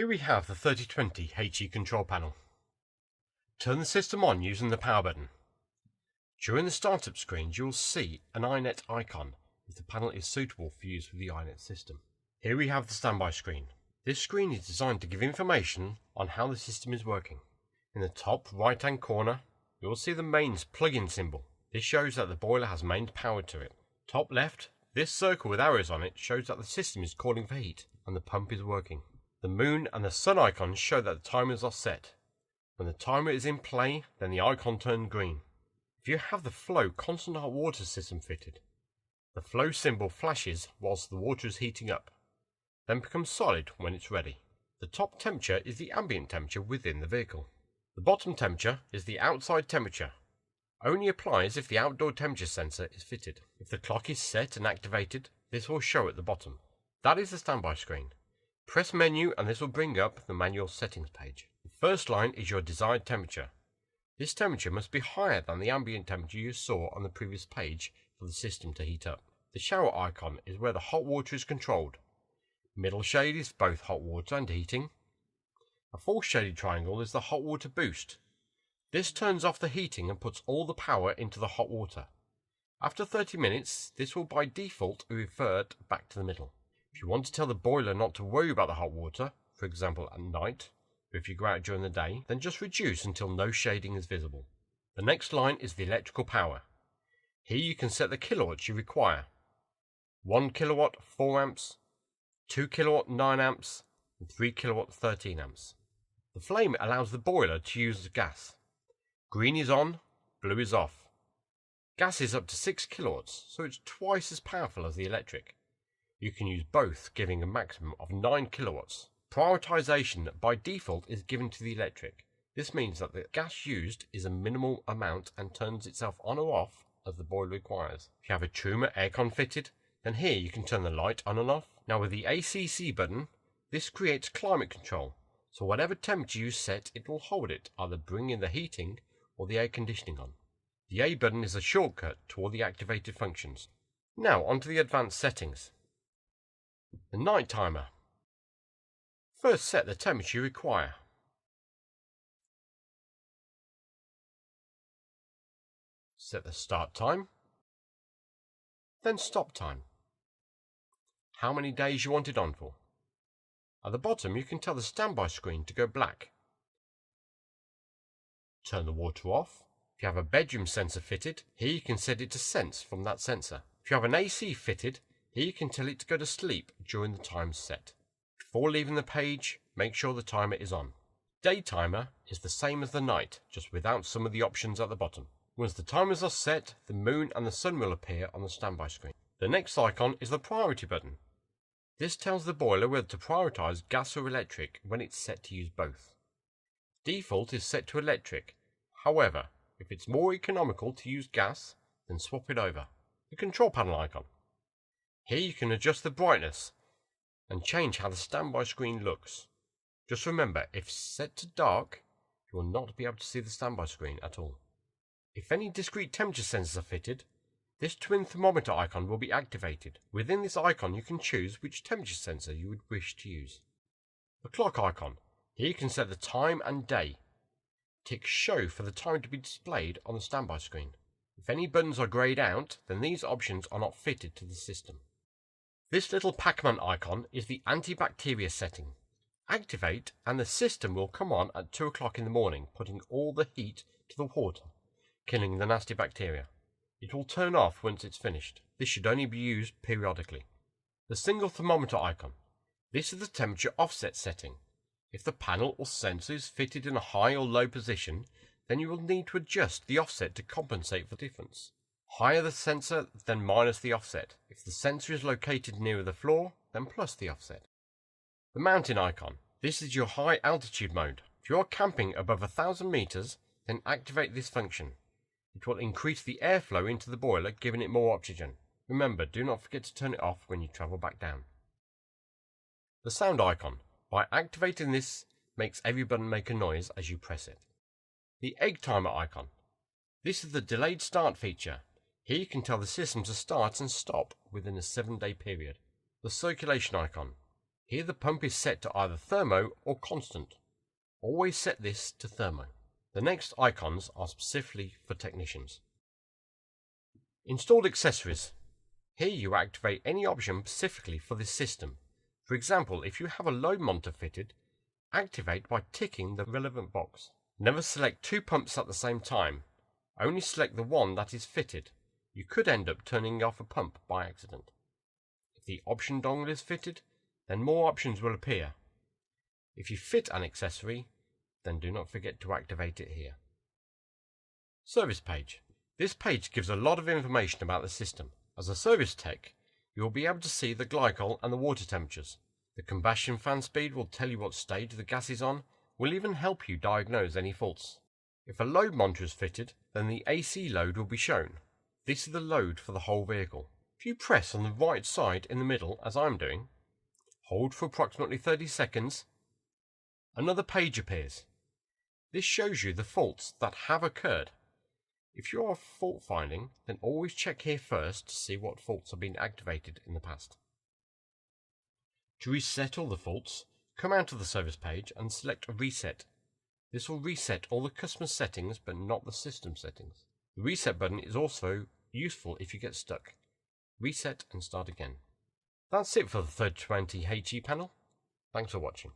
Here we have the 3020 HE control panel. Turn the system on using the power button. During the startup screens you will see an iNet icon if the panel is suitable for use with the iNet system. Here we have the standby screen. This screen is designed to give information on how the system is working. In the top right hand corner you will see the mains plug-in symbol. This shows that the boiler has mains powered to it. Top left, this circle with arrows on it shows that the system is calling for heat and the pump is working. The moon and the sun icons show that the timers are set. When the timer is in play, then the icon turns green. If you have the flow constant hot water system fitted, the flow symbol flashes whilst the water is heating up, then becomes solid when it's ready. The top temperature is the ambient temperature within the vehicle. The bottom temperature is the outside temperature. Only applies if the outdoor temperature sensor is fitted. If the clock is set and activated, this will show at the bottom. That is the standby screen. Press menu and this will bring up the manual settings page. The first line is your desired temperature. This temperature must be higher than the ambient temperature you saw on the previous page for the system to heat up. The shower icon is where the hot water is controlled. Middle shade is both hot water and heating. A full shaded triangle is the hot water boost. This turns off the heating and puts all the power into the hot water. After 30 minutes, this will by default revert back to the middle. If you want to tell the boiler not to worry about the hot water, for example at night, or if you go out during the day, then just reduce until no shading is visible. The next line is the electrical power. Here you can set the kilowatts you require. 1 kilowatt 4 amps, 2 kilowatt 9 amps, and 3 kilowatt 13 amps. The flame allows the boiler to use gas. Green is on, blue is off. Gas is up to 6 kilowatts, so it's twice as powerful as the electric. You can use both, giving a maximum of 9 kilowatts. Prioritization by default is given to the electric. This means that the gas used is a minimal amount and turns itself on or off as the boiler requires. If you have a Truma aircon fitted, then here you can turn the light on and off. Now with the ACC button, this creates climate control. So whatever temperature you set, it will hold it, either bringing the heating or the air conditioning on. The A button is a shortcut to all the activated functions. Now onto the advanced settings. The night timer. First set the temperature you require. Set the start time. Then stop time. How many days you want it on for. At the bottom you can tell the standby screen to go black. Turn the water off. If you have a bedroom sensor fitted, here you can set it to sense from that sensor. If you have an AC fitted, here you can tell it to go to sleep during the time set. Before leaving the page, make sure the timer is on. Day timer is the same as the night, just without some of the options at the bottom. Once the timers are set, the moon and the sun will appear on the standby screen. The next icon is the priority button. This tells the boiler whether to prioritize gas or electric when it's set to use both. Default is set to electric. However, if it's more economical to use gas, then swap it over. The control panel icon. Here you can adjust the brightness and change how the standby screen looks. Just remember, if set to dark, you will not be able to see the standby screen at all. If any discrete temperature sensors are fitted, this twin thermometer icon will be activated. Within this icon you can choose which temperature sensor you would wish to use. The clock icon. Here you can set the time and day. Tick show for the time to be displayed on the standby screen. If any buttons are greyed out, then these options are not fitted to the system. This little Pac-Man icon is the antibacteria setting. Activate and the system will come on at 2 o'clock in the morning, putting all the heat to the water, killing the nasty bacteria. It will turn off once it's finished. This should only be used periodically. The single thermometer icon. This is the temperature offset setting. If the panel or sensor is fitted in a high or low position, then you will need to adjust the offset to compensate for the difference. Higher the sensor, then minus the offset. If the sensor is located nearer the floor, then plus the offset. The mountain icon. This is your high altitude mode. If you are camping above 1,000 meters, then activate this function. It will increase the airflow into the boiler, giving it more oxygen. Remember, do not forget to turn it off when you travel back down. The sound icon. By activating this, makes every button make a noise as you press it. The egg timer icon. This is the delayed start feature. Here you can tell the system to start and stop within a 7-day period. The circulation icon. Here the pump is set to either thermo or constant. Always set this to thermo. The next icons are specifically for technicians. Installed accessories. Here you activate any option specifically for this system. For example, if you have a load monitor fitted, activate by ticking the relevant box. Never select two pumps at the same time. Only select the one that is fitted. You could end up turning off a pump by accident. If the option dongle is fitted, then more options will appear. If you fit an accessory, then do not forget to activate it here. Service page. This page gives a lot of information about the system. As a service tech, you will be able to see the glycol and the water temperatures. The combustion fan speed will tell you what stage the gas is on, will even help you diagnose any faults. If a load monitor is fitted, then the AC load will be shown. This is the load for the whole vehicle. If you press on the right side in the middle, as I'm doing, hold for approximately 30 seconds, another page appears. This shows you the faults that have occurred. If you are fault finding, then always check here first to see what faults have been activated in the past. To reset all the faults, come out of the service page and select Reset. This will reset all the customer settings but not the system settings. The reset button is also useful if you get stuck. Reset and start again. That's it for the 3020 HE panel. Thanks for watching.